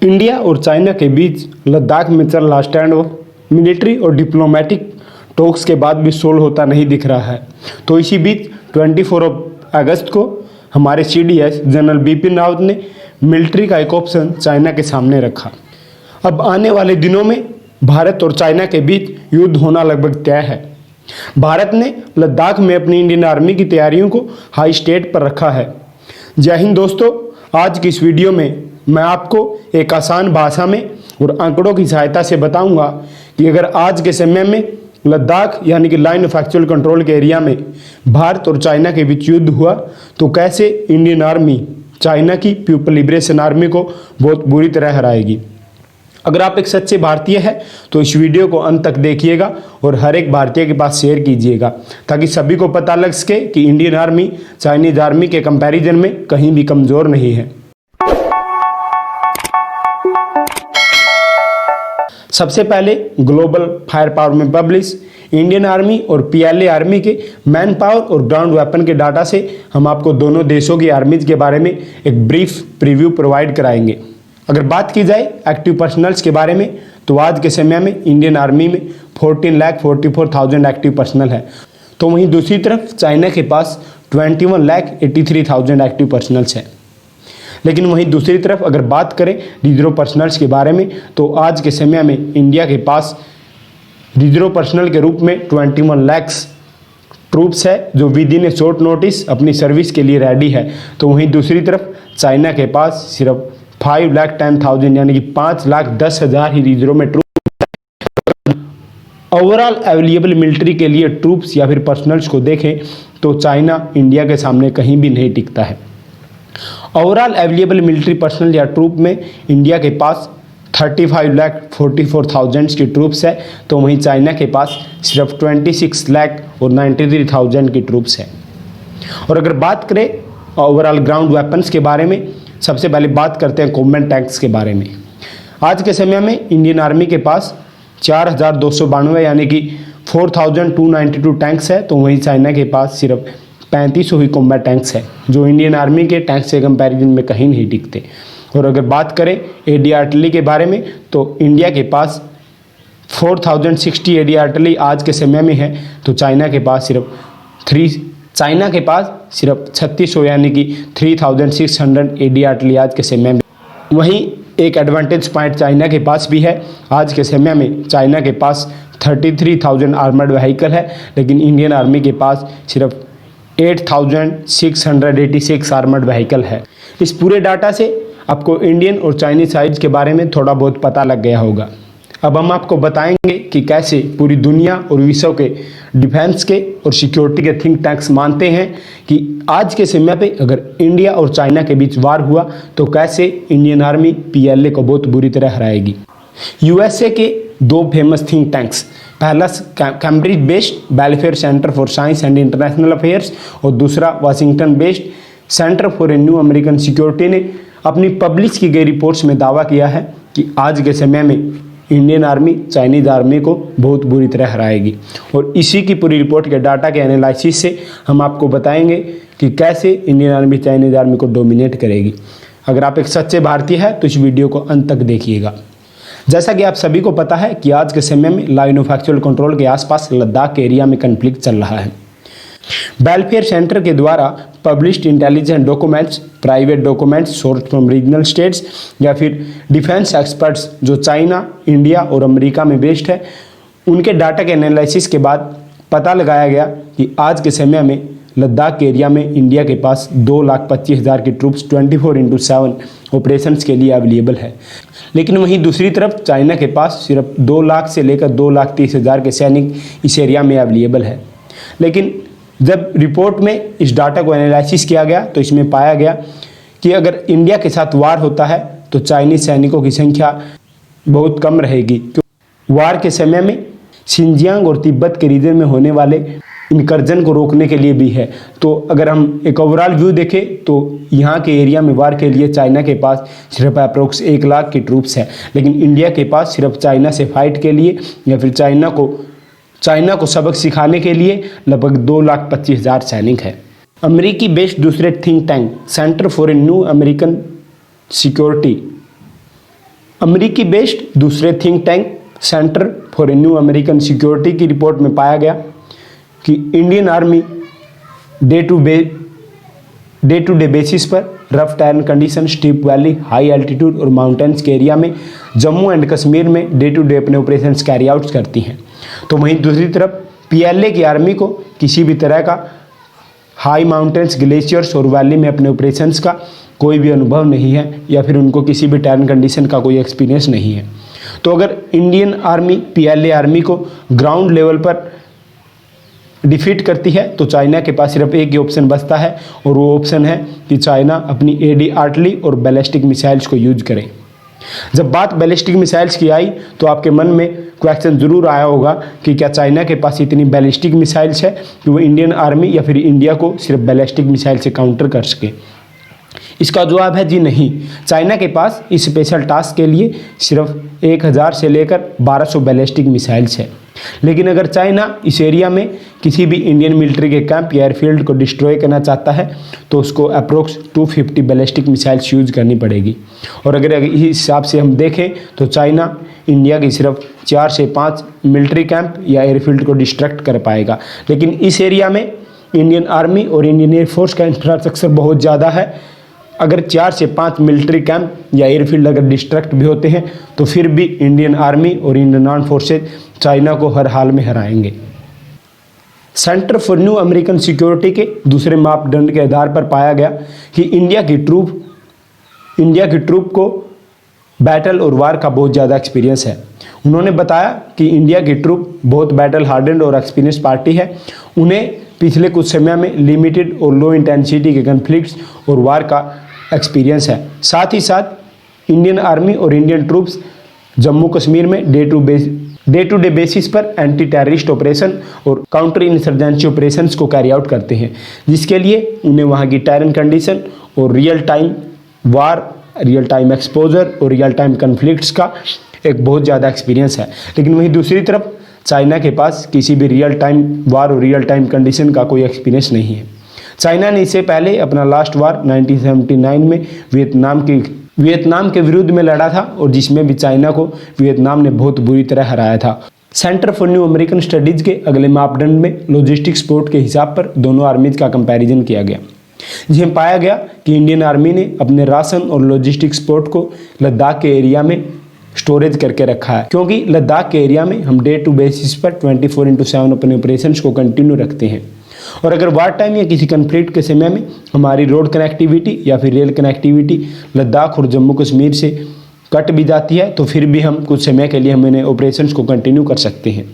India और China के बीच लद्दाख में चल रहा स्टैंड ऑफ मिलिट्री और डिप्लोमेटिक टॉक्स के बाद भी सोल्व होता नहीं दिख रहा है। तो इसी बीच 24 अगस्त को हमारे CDS जनरल बिपिन रावत ने मिलिट्री का एक ऑप्शन चाइना के सामने रखा। अब आने वाले दिनों में भारत और चाइना के बीच युद्ध होना लगभग तय है। भारत ने लद्दाख में अपनी इंडियन आर्मी की तैयारियों को हाई स्टेट पर रखा है। जय हिंद दोस्तों, आज की इस वीडियो में मैं आपको एक आसान भाषा में और आंकड़ों की सहायता से बताऊंगा कि अगर आज के समय में लद्दाख यानी कि लाइन ऑफ एक्चुअल कंट्रोल के एरिया में भारत और चाइना के बीच युद्ध हुआ तो कैसे इंडियन आर्मी चाइना की पीपल लिबरेशन आर्मी को बहुत बुरी तरह हराएगी। अगर आप एक सच्चे भारतीय हैं तो इस वीडियो को अंत तक देखिएगा और हर एक भारतीय के पास शेयर कीजिएगा ताकि सभी को पता लग सके कि इंडियन आर्मी चाइनीज आर्मी के कंपैरिजन में कहीं भी कमज़ोर नहीं है। सबसे पहले ग्लोबल फायर पावर में पब्लिश इंडियन आर्मी और PLA आर्मी के मैन पावर और ग्राउंड वेपन के डाटा से हम आपको दोनों देशों की आर्मीज के बारे में एक ब्रीफ प्रीव्यू प्रोवाइड कराएंगे। अगर बात की जाए एक्टिव पर्सनल्स के बारे में तो आज के समय में इंडियन आर्मी में 14,44,000 एक्टिव पर्सनल है, तो वहीं दूसरी तरफ चाइना के पास 21,83,000 एक्टिव पर्सनल्स है। लेकिन वहीं दूसरी तरफ अगर बात करें रिजर्व पर्सनल्स के बारे में तो आज के समय में इंडिया के पास रिजर्व पर्सनल के रूप में 21 लाख ट्रूप्स है जो with in A short notice अपनी सर्विस के लिए रेडी है। तो वहीं दूसरी तरफ चाइना के पास सिर्फ 5,10,000 यानी कि 5,10,000 ही रिजर्व में ट्रूप। ओवरऑल अवेलेबल मिलिट्री के लिए ट्रूप्स या फिर पर्सनल्स को देखें तो चाइना इंडिया के सामने कहीं भी नहीं टिकता है। ओवरऑल अवेलेबल मिलिट्री पर्सनल या ट्रूप में इंडिया के पास 35,44,000 की ट्रूप्स है, तो वहीं चाइना के पास सिर्फ 26,93,000 की ट्रूप्स है। और अगर बात करें ओवरऑल ग्राउंड वेपन्स के बारे में, सबसे पहले बात करते हैं कॉम्बैट टैंक्स के बारे में। आज के समय में इंडियन आर्मी के पास 4,292 यानी कि 4,292 टैंक्स है, तो वहीं चाइना के पास सिर्फ 3,500 ही कॉम्बैट टैंक्स है जो इंडियन आर्मी के टैंक्स के कंपैरिजन में कहीं नहीं टिकते। और अगर बात करें AD आर्टिलरी के बारे में तो इंडिया के पास 4,060 AD आर्टिलरी आज के समय में है, तो चाइना के पास सिर्फ 3,600 यानी कि 3,600 AD आर्टिलरी आज के समय में। वहीं एक एडवांटेज पॉइंट चाइना के पास भी है। आज के समय में चाइना के पास 33,000 आर्मर्ड व्हीकल है, लेकिन इंडियन आर्मी के पास सिर्फ 8,686 आर्मर्ड व्हीकल है। इस पूरे डाटा से आपको इंडियन और चाइनीज साइज के बारे में थोड़ा बहुत पता लग गया होगा। अब हम आपको बताएंगे कि कैसे पूरी दुनिया और विश्व के डिफेंस के और सिक्योरिटी के थिंक टैंक्स मानते हैं कि आज के समय पे अगर इंडिया और चाइना के बीच वार हुआ तो कैसे इंडियन आर्मी PLA को बहुत बुरी तरह हराएगी। USA के दो फेमस थिंक टैंक्स, पहला Cambridge based welfare centre for science and international affairs और दूसरा Washington based centre for a new American security ने अपनी पब्लिश की गई रिपोर्ट्स में दावा किया है कि आज के समय में इंडियन आर्मी चाइनीज आर्मी को बहुत बुरी तरह हराएगी। और इसी की पूरी रिपोर्ट के डाटा के एनालिसिस से हम आपको बताएंगे कि कैसे इंडियन आर्मी चाइनीज आर्मी को डोमिनेट करेगी। अगर आप एक सच्चे भारतीय हैं तो इस वीडियो को अंत तक देखिएगा। जैसा कि आप सभी को पता है कि आज के समय में लाइन ऑफ एक्चुअल कंट्रोल के आसपास लद्दाख के एरिया में कन्फ्लिक्ट चल रहा है। वेलफेयर सेंटर के द्वारा published intelligence documents, private documents source from regional states या फिर डिफेंस एक्सपर्ट्स जो चाइना, इंडिया और अमेरिका में बेस्ड है, उनके डाटा के एनालिसिस के बाद पता लगाया गया कि आज के समय में लद्दाख के एरिया में इंडिया के पास 2,25,000 की ट्रूप्स 24/7 ऑपरेशंस के लिए अवेलेबल है। लेकिन वहीं दूसरी तरफ चाइना के पास सिर्फ 2 लाख से लेकर 2,30,000 के सैनिक इस एरिया में अवेलेबल है। लेकिन जब रिपोर्ट में इस डाटा को एनालिसिस किया गया तो इसमें पाया गया कि अगर इंडिया के साथ वार होता है तो चाइनीज सैनिकों की संख्या बहुत कम रहेगी। वार के समय में शिनजियांग और तिब्बत के रीजन में होने वाले इनकर्जन को रोकने के लिए भी है। तो अगर हम एक ओवरऑल व्यू देखें तो यहाँ के एरिया में वार के लिए चाइना के पास सिर्फ अप्रोक्स 1 लाख की ट्रूप्स है, लेकिन इंडिया के पास सिर्फ चाइना से फाइट के लिए या फिर चाइना को सबक सिखाने के लिए लगभग 2,25,000 सैनिक है। अमेरिकी बेस्ड दूसरे think tank center for a new American security अमेरिकी बेस्ड दूसरे think tank center for a new American security की रिपोर्ट में पाया गया कि Indian army day to day basis पर rough terrain condition, steep valley, high altitude और mountains के एरिया में जम्मू एंड कश्मीर में डे टू डे अपने ऑपरेशंस कैरी आउट करती हैं। तो वहीं दूसरी तरफ पीएलए की आर्मी को किसी भी तरह का हाई माउंटेन्स, ग्लेशियर्स और वैली में अपने ऑपरेशंस का कोई भी अनुभव नहीं है या फिर उनको किसी भी टेरेन कंडीशन का कोई एक्सपीरियंस नहीं है। तो अगर इंडियन आर्मी पीएलए आर्मी को ग्राउंड लेवल पर डिफीट करती है तो चाइना के पास सिर्फ एक ही ऑप्शन बचता है और वो ऑप्शन है कि चाइना अपनी एडी आर्टली और बैलिस्टिक मिसाइल्स को यूज करे। जब बात बैलिस्टिक मिसाइल्स की आई तो आपके मन में क्वेश्चन जरूर आया होगा कि क्या चाइना के पास इतनी बैलिस्टिक मिसाइल्स है कि वो इंडियन आर्मी या फिर इंडिया को सिर्फ बैलिस्टिक मिसाइल से काउंटर कर सके। इसका जवाब है जी नहीं। चाइना के पास इस स्पेशल टास्क के लिए सिर्फ 1000 से लेकर 1200 बैलिस्टिक मिसाइल्स है। लेकिन अगर चाइना इस एरिया में किसी भी इंडियन मिलिट्री के कैंप या एयरफील्ड को डिस्ट्रॉय करना चाहता है तो उसको अप्रोक्स 250 बैलिस्टिक मिसाइल्स यूज करनी पड़ेगी। और अगर इस हिसाब से हम देखें तो चाइना इंडिया की सिर्फ 4 से 5 मिलिट्री कैंप या एयरफील्ड को डिस्ट्रैक्ट कर पाएगा। लेकिन इस एरिया में इंडियन आर्मी और इंडियन एयरफोर्स का इंफ्रास्ट्रक्चर बहुत ज़्यादा है। अगर 4 से 5 मिलिट्री कैंप या एयरफील्ड अगर डिस्ट्रैक्ट भी होते हैं तो फिर भी इंडियन आर्मी और इंडियन आर्म फोर्सेज चाइना को हर हाल में हराएंगे। Center for new American security के दूसरे मापदंड के आधार पर पाया गया कि इंडिया की ट्रूप को बैटल और वार का बहुत ज़्यादा एक्सपीरियंस है। उन्होंने बताया कि इंडिया की ट्रूप बहुत बैटल हार्डेंड और एक्सपीरियंस पार्टी है। उन्हें पिछले कुछ समय में लिमिटेड और लो इंटेंसिटी के कन्फ्लिक्ट्स और वार का एक्सपीरियंस है। साथ ही साथ इंडियन आर्मी और इंडियन ट्रूप्स जम्मू कश्मीर में डे टू डे बेसिस पर एंटी टेररिस्ट ऑपरेशन और काउंटर इंसर्जेंसी ऑपरेशंस को कैरी आउट करते हैं, जिसके लिए उन्हें वहाँ की टेरेन कंडीशन और रियल टाइम वार, रियल टाइम एक्सपोजर और रियल टाइम कन्फ्लिक्ट्स का एक बहुत ज़्यादा एक्सपीरियंस है। लेकिन वहीं दूसरी तरफ चाइना के पास किसी भी रियल टाइम वार और रियल टाइम कंडीशन का कोई एक्सपीरियंस नहीं है। चाइना ने इससे पहले अपना लास्ट वार 1979 में वियतनाम के विरुद्ध में लड़ा था और जिसमें भी चाइना को वियतनाम ने बहुत बुरी तरह हराया था। Centre for new American studies के अगले मापदंड में लॉजिस्टिक सपोर्ट के हिसाब पर दोनों आर्मीज का कंपैरिजन किया गया, जिसमें पाया गया कि इंडियन आर्मी ने अपने राशन और लॉजिस्टिक सपोर्ट को लद्दाख के एरिया में स्टोरेज करके रखा है, क्योंकि लद्दाख के एरिया में हम डे टू बेसिस पर 24/7 अपने ऑपरेशंस को कंटिन्यू रखते हैं। और अगर वार टाइम या किसी कन्फ्लिक्ट के समय में हमारी रोड कनेक्टिविटी या फिर रेल कनेक्टिविटी लद्दाख और जम्मू कश्मीर से कट भी जाती है तो फिर भी हम कुछ समय के लिए हम इन्हें ऑपरेशंस को कंटिन्यू कर सकते हैं।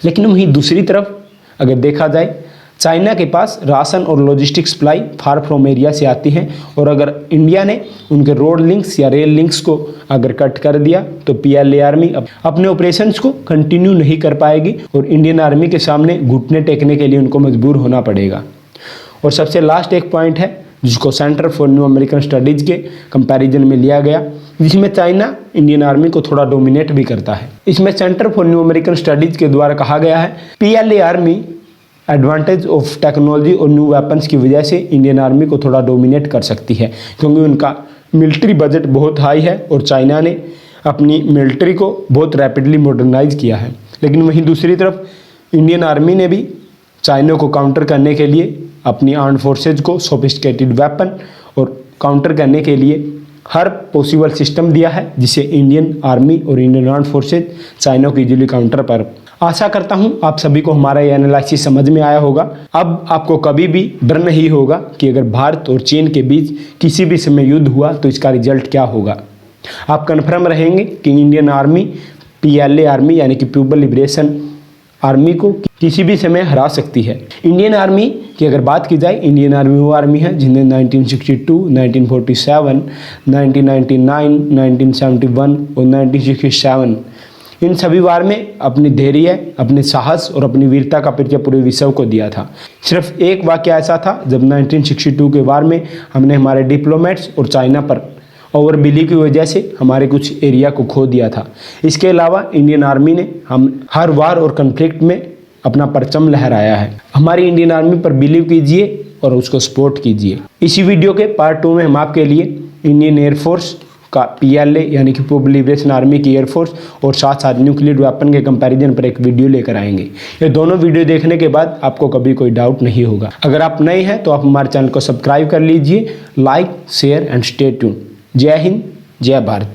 लेकिन वहीं दूसरी तरफ अगर देखा जाए चाइना के पास राशन और logistic supply far from area से आती हैं और अगर इंडिया ने उनके रोड लिंक्स या रेल लिंक्स को अगर कट कर दिया तो पीएलए आर्मी अपने ऑपरेशंस को कंटिन्यू नहीं कर पाएगी और इंडियन आर्मी के सामने घुटने टेकने के लिए उनको मजबूर होना पड़ेगा। और सबसे लास्ट एक पॉइंट है जिसको centre for new American studies के कंपैरिजन में लिया गया, जिसमें चाइना इंडियन आर्मी को थोड़ा डोमिनेट भी करता है। इसमें centre for new American studies के द्वारा कहा गया है PLA army advantage of technology और न्यू वेपन्स की वजह से इंडियन आर्मी को थोड़ा डोमिनेट कर सकती है, क्योंकि उनका मिलिट्री बजट बहुत हाई है और चाइना ने अपनी मिलिट्री को बहुत रैपिडली मॉडर्नाइज किया है। लेकिन वहीं दूसरी तरफ इंडियन आर्मी ने भी चाइना को काउंटर करने के लिए अपनी आर्म्ड फोर्सेज को सोफिस्टिकेटेड वेपन और काउंटर करने के लिए हर पॉसिबल सिस्टम दिया है, जिसे इंडियन आर्मी और इंडियन आर्म्ड फोर्सेज चाइना को इजीली काउंटर पर। आशा करता हूं आप सभी को हमारा ये एनालिसिस समझ में आया होगा। अब आपको कभी भी डर नहीं होगा कि अगर भारत और चीन के बीच किसी भी समय युद्ध हुआ तो इसका रिजल्ट क्या होगा। आप कन्फर्म रहेंगे कि इंडियन आर्मी पीएलए आर्मी यानी कि पीपल लिबरेशन आर्मी को किसी भी समय हरा सकती है। इंडियन आर्मी की अगर बात की जाए, इंडियन आर्मी वो आर्मी है जिन्हें 1962, 1947, 1999, 1971 और 1967 इन सभी वार में अपनी धैर्य, अपने साहस और अपनी वीरता का परिचय पूरे विश्व को दिया था। सिर्फ एक वाकया ऐसा था जब 1962 के वार में हमने हमारे डिप्लोमेट्स और चाइना पर ओवर बिलीव की वजह से हमारे कुछ एरिया को खो दिया था। इसके अलावा इंडियन आर्मी ने हम हर वार और कन्फ्लिक्ट में अपना परचम लहराया है। हमारी इंडियन आर्मी पर बिलीव कीजिए और उसको सपोर्ट कीजिए। इसी वीडियो के पार्ट 2 में हम आपके लिए इंडियन एयरफोर्स का PLA यानी कि पीपल लिबरेशन आर्मी की एयरफोर्स और साथ साथ न्यूक्लियर वेपन के कंपैरिजन पर एक वीडियो लेकर आएंगे। ये दोनों वीडियो देखने के बाद आपको कभी कोई डाउट नहीं होगा। अगर आप नए हैं तो आप हमारे चैनल को सब्सक्राइब कर लीजिए, like share and stay tune. जय हिंद, जय भारत।